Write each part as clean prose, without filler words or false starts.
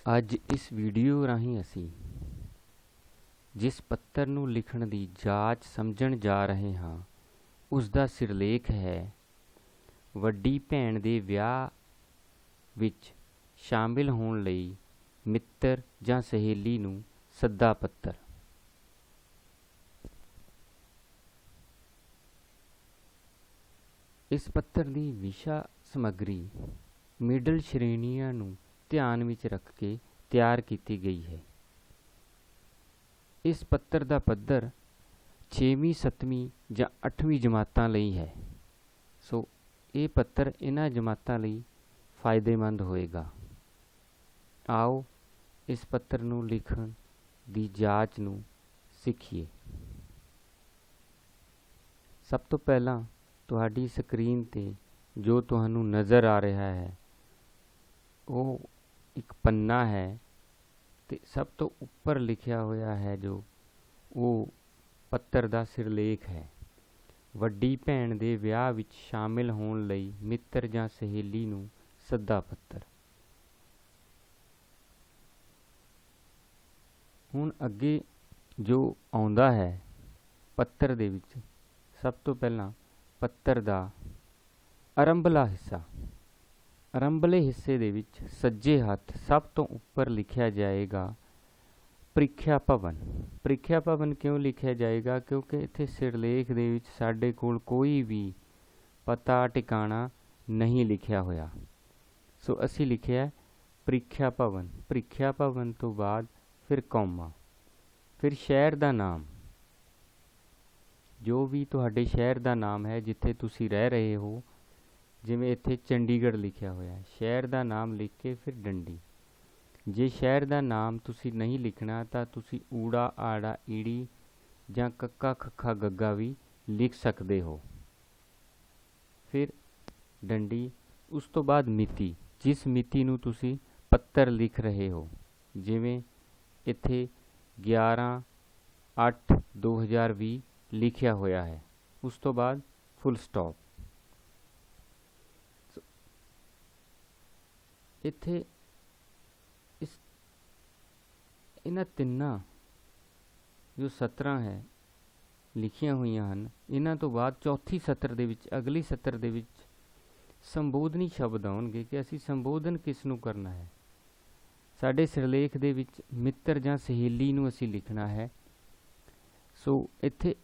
ਅੱਜ ਇਸ ਵੀਡੀਓ ਰਾਹੀਂ ਅਸੀਂ ਜਿਸ ਪੱਤਰ ਨੂੰ ਲਿਖਣ ਦੀ ਜਾਂਚ ਸਮਝਣ ਜਾ ਰਹੇ ਹਾਂ ਉਸ ਦਾ ਸਿਰਲੇਖ ਹੈ ਵੱਡੀ ਭੈਣ ਦੇ ਵਿਆਹ ਵਿੱਚ ਸ਼ਾਮਿਲ ਹੋਣ ਲਈ ਮਿੱਤਰ ਜਾਂ ਸਹੇਲੀ ਨੂੰ ਸੱਦਾ ਪੱਤਰ। ਇਸ ਪੱਤਰ ਦੀ ਵਿਸ਼ਾ ਸਮੱਗਰੀ ਮਿਡਲ ਸ਼੍ਰੇਣੀਆਂ ਨੂੰ ਧਿਆਨ ਵਿੱਚ ਰੱਖ ਕੇ ਤਿਆਰ ਕੀਤੀ ਗਈ ਹੈ। ਇਸ ਪੱਤਰ ਦਾ ਪੱਧਰ 6ਵੀਂ 7ਵੀਂ ਜਾਂ 8ਵੀਂ ਜਮਾਤਾਂ ਲਈ ਹੈ। ਸੋ ਇਹ ਪੱਤਰ ਇਹਨਾਂ ਜਮਾਤਾਂ ਲਈ ਫਾਇਦੇਮੰਦ ਹੋਏਗਾ। ਆਓ ਇਸ ਪੱਤਰ ਨੂੰ ਲਿਖਣ ਦੀ ਜਾਂਚ ਨੂੰ ਸਿੱਖੀਏ। ਸਭ ਤੋਂ ਪਹਿਲਾਂ ਤੁਹਾਡੀ ਸਕਰੀਨ ਤੇ ਜੋ ਤੁਹਾਨੂੰ ਨਜ਼ਰ ਆ ਰਿਹਾ ਹੈ ਉਹ ਇੱਕ ਪੰਨਾ ਹੈ ਤੇ ਸਭ ਤੋਂ ਉੱਪਰ ਲਿਖਿਆ ਹੋਇਆ ਹੈ ਜੋ ਉਹ ਪੱਤਰ ਦਾ ਸਿਰਲੇਖ ਹੈ। ਵੱਡੀ ਭੈਣ ਦੇ ਵਿਆਹ ਵਿੱਚ ਸ਼ਾਮਿਲ ਹੋਣ ਲਈ ਮਿੱਤਰ ਜਾਂ ਸਹੇਲੀ ਨੂੰ ਸੱਦਾ ਪੱਤਰ। ਹੁਣ ਅੱਗੇ ਜੋ ਆਉਂਦਾ ਹੈ ਪੱਤਰ ਦੇ ਵਿੱਚ ਸਭ ਤੋਂ ਪਹਿਲਾਂ ਪੱਤਰ ਦਾ ਆਰੰਭਲਾ ਹਿੱਸਾ। ਆਰੰਭਲੇ ਹਿੱਸੇ ਦੇ ਵਿੱਚ ਸੱਜੇ ਹੱਥ ਸਭ ਤੋਂ ਉੱਪਰ ਲਿਖਿਆ ਜਾਏਗਾ ਪ੍ਰੀਖਿਆ ਭਵਨ। ਪ੍ਰੀਖਿਆ ਭਵਨ ਕਿਉਂ ਲਿਖਿਆ ਜਾਏਗਾ? ਕਿਉਂਕਿ ਇੱਥੇ ਸਿਰਲੇਖ ਦੇ ਵਿੱਚ ਸਾਡੇ ਕੋਲ ਕੋਈ ਵੀ ਪਤਾ ਟਿਕਾਣਾ ਨਹੀਂ ਲਿਖਿਆ ਹੋਇਆ। ਸੋ ਅਸੀਂ ਲਿਖਿਆ ਪ੍ਰੀਖਿਆ ਭਵਨ। ਪ੍ਰੀਖਿਆ ਭਵਨ ਤੋਂ ਬਾਅਦ ਫਿਰ ਕੌਮਾ, ਫਿਰ ਸ਼ਹਿਰ ਦਾ ਨਾਮ, ਜੋ ਵੀ ਤੁਹਾਡੇ ਸ਼ਹਿਰ ਦਾ ਨਾਮ ਹੈ ਜਿੱਥੇ ਤੁਸੀਂ ਰਹਿ ਰਹੇ ਹੋ। ਜਿਵੇਂ ਇੱਥੇ ਚੰਡੀਗੜ੍ਹ ਲਿਖਿਆ ਹੋਇਆ ਹੈ, ਸ਼ਹਿਰ ਦਾ ਨਾਮ ਲਿਖ ਕੇ ਫਿਰ ਡੰਡੀ। ਜੇ ਸ਼ਹਿਰ ਦਾ ਨਾਮ ਤੁਸੀਂ ਨਹੀਂ ਲਿਖਣਾ ਤਾਂ ਤੁਸੀਂ ਊੜਾ ਆੜਾ ਈੜੀ ਜਾਂ ਕੱਕਾ ਖੱਖਾ ਗੱਗਾ ਵੀ ਲਿਖ ਸਕਦੇ ਹੋ। ਫਿਰ ਡੰਡੀ। ਉਸ ਤੋਂ ਬਾਅਦ ਮਿਤੀ, ਜਿਸ ਮਿਤੀ ਨੂੰ ਤੁਸੀਂ ਪੱਤਰ ਲਿਖ ਰਹੇ ਹੋ। ਜਿਵੇਂ ਇੱਥੇ 11/8/2020 ਲਿਖਿਆ ਹੋਇਆ ਹੈ। ਉਸ ਤੋਂ ਬਾਅਦ ਫੁੱਲ ਸਟਾਪ। ਇੱਥੇ ਇਹਨਾਂ ਤਿੰਨਾਂ ਜੋ ਸਤਰਾਂ ਹੈ ਲਿਖੀਆਂ ਹੋਈਆਂ ਹਨ, ਇਹਨਾਂ ਤੋਂ ਬਾਅਦ ਚੌਥੀ ਸਤਰ ਦੇ ਵਿੱਚ, ਅਗਲੀ ਸਤਰ ਦੇ ਵਿੱਚ ਸੰਬੋਧਨੀ ਸ਼ਬਦ ਆਉਣਗੇ ਕਿ ਅਸੀਂ ਸੰਬੋਧਨ ਕਿਸ ਨੂੰ ਕਰਨਾ ਹੈ। ਸਾਡੇ ਸਿਰਲੇਖ ਦੇ ਵਿੱਚ ਮਿੱਤਰ ਜਾਂ ਸਹੇਲੀ ਨੂੰ ਅਸੀਂ ਲਿਖਣਾ ਹੈ। ਸੋ ਇੱਥੇ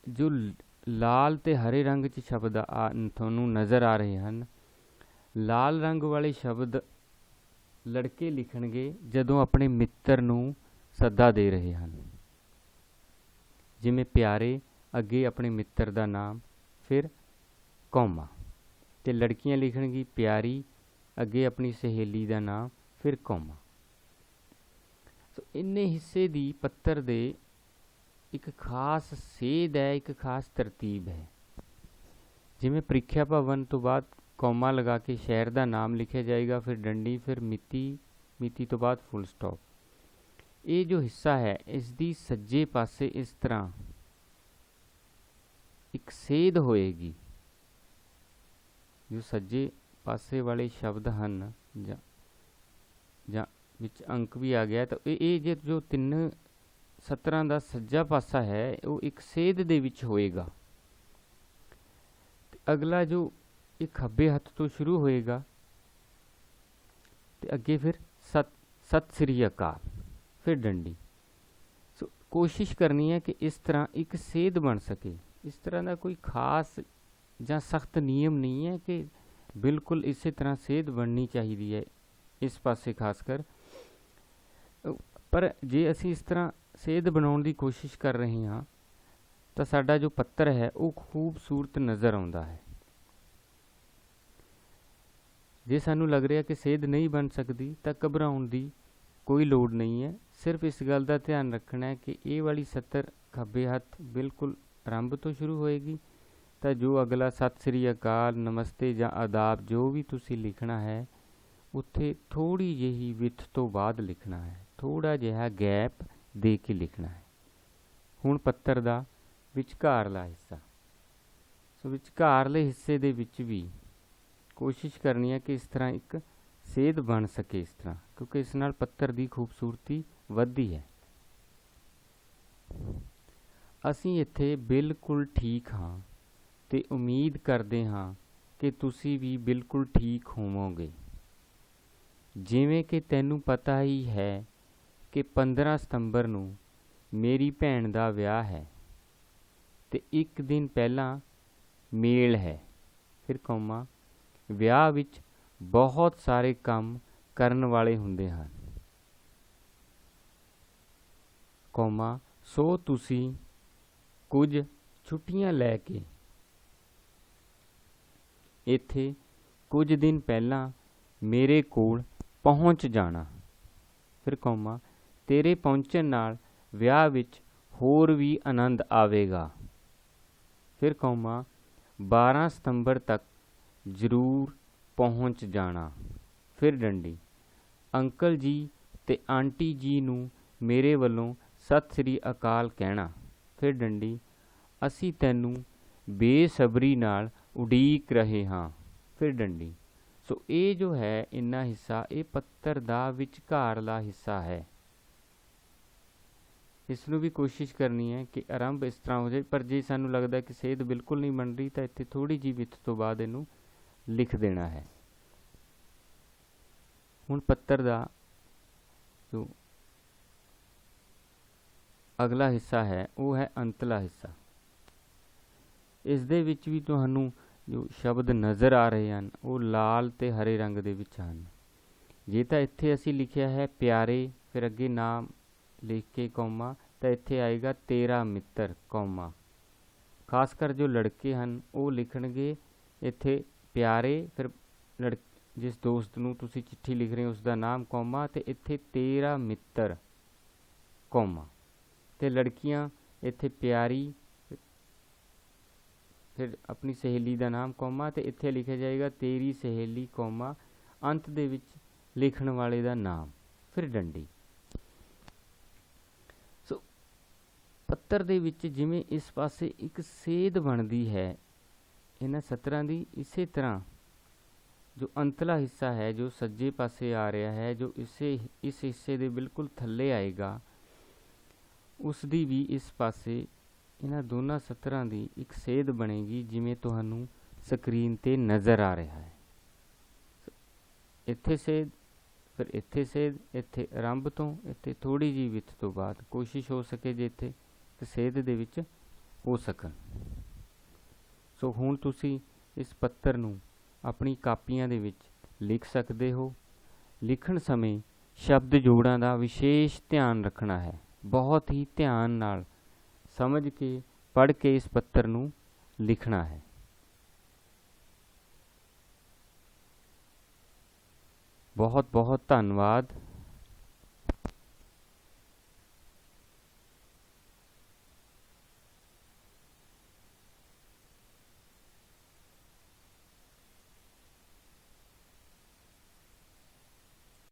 ਜੋ ਲਾਲ ਤੇ ਹਰੇ ਰੰਗ 'ਚ ਸ਼ਬਦ ਤੁਹਾਨੂੰ ਨਜ਼ਰ ਆ ਰਹੇ ਹਨ, ਲਾਲ ਰੰਗ ਵਾਲੇ ਸ਼ਬਦ ਲੜਕੇ ਲਿਖਣਗੇ ਜਦੋਂ ਆਪਣੇ ਮਿੱਤਰ ਨੂੰ ਸੱਦਾ ਦੇ ਰਹੇ ਹਨ। ਜਿਵੇਂ ਪਿਆਰੇ, ਅੱਗੇ ਆਪਣੇ ਮਿੱਤਰ ਦਾ ਨਾਮ, ਫਿਰ ਕੌਮਾ। ਤੇ ਲੜਕੀਆਂ ਲਿਖਣਗੀ ਪਿਆਰੀ, ਅੱਗੇ ਆਪਣੀ ਸਹੇਲੀ ਦਾ ਨਾਮ, ਫਿਰ ਕੌਮਾ। ਸੋ ਇੰਨੇ ਹਿੱਸੇ ਦੀ ਪੱਤਰ ਦੇ ਇੱਕ ਖਾਸ ਸੇਧ ਹੈ, ਇੱਕ ਖਾਸ ਤਰਤੀਬ ਹੈ। ਜਿਵੇਂ ਪ੍ਰੀਖਿਆ ਭਵਨ ਤੋਂ ਬਾਅਦ ਕੌਮਾ ਲਗਾ ਕੇ ਸ਼ਹਿਰ ਦਾ ਨਾਮ ਲਿਖਿਆ ਜਾਏਗਾ, ਫਿਰ ਡੰਡੀ, ਫਿਰ ਮਿਤੀ, ਮਿਤੀ ਤੋਂ ਬਾਅਦ ਫੁੱਲ ਸਟਾਪ। ਇਹ ਜੋ ਹਿੱਸਾ ਹੈ ਇਸ ਦੀ ਸੱਜੇ ਪਾਸੇ ਇਸ ਤਰ੍ਹਾਂ ਇੱਕ ਸੇਧ ਹੋਏਗੀ। ਜੋ ਸੱਜੇ ਪਾਸੇ ਵਾਲੇ ਸ਼ਬਦ ਹਨ ਜਾਂ ਵਿੱਚ ਅੰਕ ਵੀ ਆ ਗਿਆ ਤਾਂ ਇਹ ਜੋ ਤਿੰਨ ਸਤਰਾਂ ਦਾ ਸੱਜਾ ਪਾਸਾ ਹੈ ਉਹ ਇੱਕ ਸੇਧ ਦੇ ਵਿੱਚ ਹੋਏਗਾ। ਅਗਲਾ ਜੋ ਇਹ ਖੱਬੇ ਹੱਥ ਤੋਂ ਸ਼ੁਰੂ ਹੋਏਗਾ ਤੇ ਅੱਗੇ ਫਿਰ ਸਤਿ ਸ੍ਰੀ ਅਕਾਲ, ਫਿਰ ਡੰਡੀ। ਸੋ ਕੋਸ਼ਿਸ਼ ਕਰਨੀ ਹੈ ਕਿ ਇਸ ਤਰ੍ਹਾਂ ਇੱਕ ਸੇਧ ਬਣ ਸਕੇ। ਇਸ ਤਰ੍ਹਾਂ ਦਾ ਕੋਈ ਖਾਸ ਜਾਂ ਸਖਤ ਨਿਯਮ ਨਹੀਂ ਹੈ ਕਿ ਬਿਲਕੁਲ ਇਸੇ ਤਰ੍ਹਾਂ ਸੇਧ ਬਣਨੀ ਚਾਹੀਦੀ ਹੈ ਇਸ ਪਾਸੇ ਖਾਸ ਕਰ। ਪਰ ਜੇ ਅਸੀਂ ਇਸ ਤਰ੍ਹਾਂ ਸੇਧ ਬਣਾਉਣ ਦੀ ਕੋਸ਼ਿਸ਼ ਕਰ ਰਹੇ ਹਾਂ ਤਾਂ ਸਾਡਾ ਜੋ ਪੱਤਰ ਹੈ ਉਹ ਖੂਬਸੂਰਤ ਨਜ਼ਰ ਆਉਂਦਾ ਹੈ। ਜੇ ਸਾਨੂੰ ਲੱਗ ਰਿਹਾ ਕਿ ਸੇਧ ਨਹੀਂ ਬਣ ਸਕਦੀ ਤਾਂ ਘਬਰਾਉਣ ਦੀ ਕੋਈ ਲੋੜ ਨਹੀਂ ਹੈ। ਸਿਰਫ ਇਸ ਗੱਲ ਦਾ ਧਿਆਨ ਰੱਖਣਾ ਹੈ ਕਿ ਇਹ ਵਾਲੀ ਸਤਰ ਖੱਬੇ ਹੱਥ ਬਿਲਕੁਲ ਆਰੰਭ ਤੋਂ ਸ਼ੁਰੂ ਹੋਏਗੀ ਤਾਂ ਜੋ ਅਗਲਾ ਸਤਿ ਸ੍ਰੀ ਅਕਾਲ, ਨਮਸਤੇ ਜਾਂ ਆਦਾਬ ਜੋ ਵੀ ਤੁਸੀਂ ਲਿਖਣਾ ਹੈ ਉੱਥੇ ਥੋੜ੍ਹੀ ਜਿਹੀ ਵਿੱਥ ਤੋਂ ਬਾਅਦ ਲਿਖਣਾ ਹੈ, ਥੋੜ੍ਹਾ ਜਿਹਾ ਗੈਪ ਦੇ ਕੇ ਲਿਖਣਾ ਹੈ। ਹੁਣ ਪੱਤਰ ਦਾ ਵਿਚਕਾਰਲਾ ਹਿੱਸਾ। ਸੋ ਵਿਚਕਾਰਲੇ ਹਿੱਸੇ ਦੇ ਵਿੱਚ ਵੀ ਕੋਸ਼ਿਸ਼ ਕਰਨੀ ਹੈ ਕਿ ਇਸ ਤਰ੍ਹਾਂ ਇੱਕ ਸੇਧ ਬਣ ਸਕੇ ਇਸ ਤਰ੍ਹਾਂ, ਕਿਉਂਕਿ ਇਸ ਨਾਲ ਪੱਤਰ ਦੀ ਖੂਬਸੂਰਤੀ ਵੱਧਦੀ ਹੈ। ਅਸੀਂ ਇੱਥੇ ਬਿਲਕੁਲ ਠੀਕ ਹਾਂ ਤੇ ਉਮੀਦ ਕਰਦੇ ਹਾਂ ਕਿ ਤੁਸੀਂ ਵੀ ਬਿਲਕੁਲ ਠੀਕ ਹੋਵੋਗੇ। ਜਿਵੇਂ ਕਿ ਤੈਨੂੰ ਪਤਾ ਹੀ ਹੈ ਕਿ 15 ਸਤੰਬਰ ਨੂੰ ਮੇਰੀ ਭੈਣ ਦਾ ਵਿਆਹ ਹੈ ਤੇ ਇੱਕ ਦਿਨ ਪਹਿਲਾਂ ਮੇਲ ਹੈ। ਫਿਰ ਕੌਮਾ, ਵਿਆਹ ਵਿੱਚ ਬਹੁਤ ਸਾਰੇ ਕੰਮ ਕਰਨ ਵਾਲੇ ਹੁੰਦੇ ਹਨ, ਕੌਮਾ, ਸੋ ਤੁਸੀਂ ਕੁਝ ਛੁੱਟੀਆਂ ਲੈ ਕੇ ਇੱਥੇ ਕੁਝ ਦਿਨ ਪਹਿਲਾਂ ਮੇਰੇ ਕੋਲ ਪਹੁੰਚ ਜਾਣਾ। ਫਿਰ ਕੌਮਾ, ਤੇਰੇ ਪਹੁੰਚਣ ਨਾਲ ਵਿਆਹ ਵਿੱਚ ਹੋਰ ਵੀ ਆਨੰਦ ਆਵੇਗਾ। ਫਿਰ ਕੌਮਾ, 12 ਸਤੰਬਰ ਤੱਕ ਜ਼ਰੂਰ ਪਹੁੰਚ ਜਾਣਾ। ਫਿਰ ਡੰਡੀ, ਅੰਕਲ ਜੀ ਤੇ ਆਂਟੀ ਜੀ ਨੂੰ ਮੇਰੇ ਵੱਲੋਂ ਸਤਿ ਸ੍ਰੀ ਅਕਾਲ ਕਹਿਣਾ। ਫਿਰ ਡੰਡੀ, ਅਸੀਂ ਤੈਨੂੰ ਬੇਸਬਰੀ ਨਾਲ ਉਡੀਕ ਰਹੇ ਹਾਂ। ਫਿਰ ਡੰਡੀ, ਸੋ ਇਹ ਜੋ ਹੈ ਇੰਨਾ ਹਿੱਸਾ, ਇਹ ਪੱਤਰ ਦਾ ਵਿਚਕਾਰਲਾ ਹਿੱਸਾ ਹੈ। ਇਸ ਨੂੰ ਵੀ ਕੋਸ਼ਿਸ਼ ਕਰਨੀ ਹੈ ਕਿ ਆਰੰਭ ਇਸ ਤਰ੍ਹਾਂ ਹੋ ਜਾਏ, ਪਰ ਜੇ ਸਾਨੂੰ ਲੱਗਦਾ ਕਿ ਸੇਧ ਬਿਲਕੁਲ ਨਹੀਂ ਬਣ ਰਹੀ ਤਾਂ ਇੱਥੇ ਥੋੜ੍ਹੀ ਜਿਹੀ ਵਿੱਥ ਤੋਂ ਬਾਅਦ ਇਹਨੂੰ ਲਿਖ ਦੇਣਾ ਹੈ। ਹੁਣ ਪੱਤਰ ਦਾ ਜੋ ਅਗਲਾ ਹਿੱਸਾ ਹੈ ਉਹ ਹੈ ਅੰਤਲਾ ਹਿੱਸਾ। ਇਸ ਦੇ ਵਿੱਚ ਵੀ ਤੁਹਾਨੂੰ ਜੋ ਸ਼ਬਦ ਨਜ਼ਰ ਆ ਰਹੇ ਹਨ ਉਹ ਲਾਲ ਤੇ ਹਰੇ ਰੰਗ ਦੇ ਵਿੱਚ ਹਨ। ਜੇ ਤਾਂ ਇੱਥੇ ਅਸੀਂ ਲਿਖਿਆ ਹੈ ਪਿਆਰੇ, ਫਿਰ ਅੱਗੇ ਨਾਮ ਲਿਖ ਕੇ ਕੌਮਾ, ਤਾਂ ਇੱਥੇ ਆਏਗਾ ਤੇਰਾ ਮਿੱਤਰ ਕੌਮਾ। ਖਾਸ ਕਰ ਜੋ ਲੜਕੇ ਹਨ ਉਹ ਲਿਖਣਗੇ ਇੱਥੇ ਪਿਆਰੇ, ਫਿਰ ਜਿਸ ਦੋਸਤ ਨੂੰ ਤੁਸੀਂ ਚਿੱਠੀ ਲਿਖ ਰਹੇ ਹੋ ਉਸ ਦਾ ਨਾਮ ਕੌਮਾ, ਤੇ ਇੱਥੇ ਤੇਰਾ ਮਿੱਤਰ ਕੌਮਾ। ਤੇ ਲੜਕੀਆਂ ਇੱਥੇ ਪਿਆਰੀ, ਫਿਰ ਆਪਣੀ ਸਹੇਲੀ ਦਾ ਨਾਮ ਕੌਮਾ, ਤੇ ਇੱਥੇ ਲਿਖਿਆ ਜਾਏਗਾ ਤੇਰੀ ਸਹੇਲੀ ਕੌਮਾ, ਅੰਤ ਦੇ ਵਿੱਚ ਲਿਖਣ ਵਾਲੇ ਦਾ ਨਾਮ। ਫਿਰ ਡੰਡੀ। ਸੋ ਪੱਤਰ ਦੇ ਵਿੱਚ ਜਿਵੇਂ ਇਸ ਪਾਸੇ ਇੱਕ ਸੇਧ ਬਣਦੀ ਹੈ ਇਹਨਾਂ ਸਤਰਾਂ ਦੀ, ਇਸੇ ਤਰ੍ਹਾਂ ਜੋ ਅੰਤਲਾ ਹਿੱਸਾ ਹੈ ਜੋ ਸੱਜੇ ਪਾਸੇ ਆ ਰਿਹਾ ਹੈ, ਜੋ ਇਸ ਹਿੱਸੇ ਦੇ ਬਿਲਕੁਲ ਥੱਲੇ ਆਏਗਾ, ਉਸ ਦੀ ਵੀ ਇਸ ਪਾਸੇ ਇਹਨਾਂ ਦੋਨਾਂ ਸਤਰਾਂ ਦੀ ਇੱਕ ਸੇਧ ਬਣੇਗੀ ਜਿਵੇਂ ਤੁਹਾਨੂੰ ਸਕਰੀਨ ਤੇ ਨਜ਼ਰ ਆ ਰਿਹਾ ਹੈ। ਇੱਥੇ ਸੇਧ, ਫਿਰ ਇੱਥੇ ਸੇਧ, ਇੱਥੇ ਆਰੰਭ ਤੋਂ ਇੱਥੇ ਥੋੜ੍ਹੀ ਜਿਹੀ ਵਿੱਥ ਤੋਂ ਬਾਅਦ ਕੋਸ਼ਿਸ਼ ਹੋ ਸਕੇ ਜੇ ਇੱਥੇ ਸੇਧ ਦੇ ਵਿੱਚ ਹੋ ਸਕਣ। ਸੋ ਹੁਣ ਤੁਸੀਂ ਇਸ ਪੱਤਰ ਨੂੰ ਆਪਣੀ ਕਾਪੀਆਂ ਦੇ ਵਿੱਚ ਲਿਖ ਸਕਦੇ ਹੋ। ਲਿਖਣ ਸਮੇਂ ਸ਼ਬਦ ਜੋੜਾਂ ਦਾ ਵਿਸ਼ੇਸ਼ ਧਿਆਨ ਰੱਖਣਾ ਹੈ। ਬਹੁਤ ਹੀ ਧਿਆਨ ਨਾਲ ਸਮਝ ਕੇ ਪੜ੍ਹ ਕੇ ਇਸ ਪੱਤਰ ਨੂੰ ਲਿਖਣਾ ਹੈ। ਬਹੁਤ ਬਹੁਤ ਧੰਨਵਾਦ।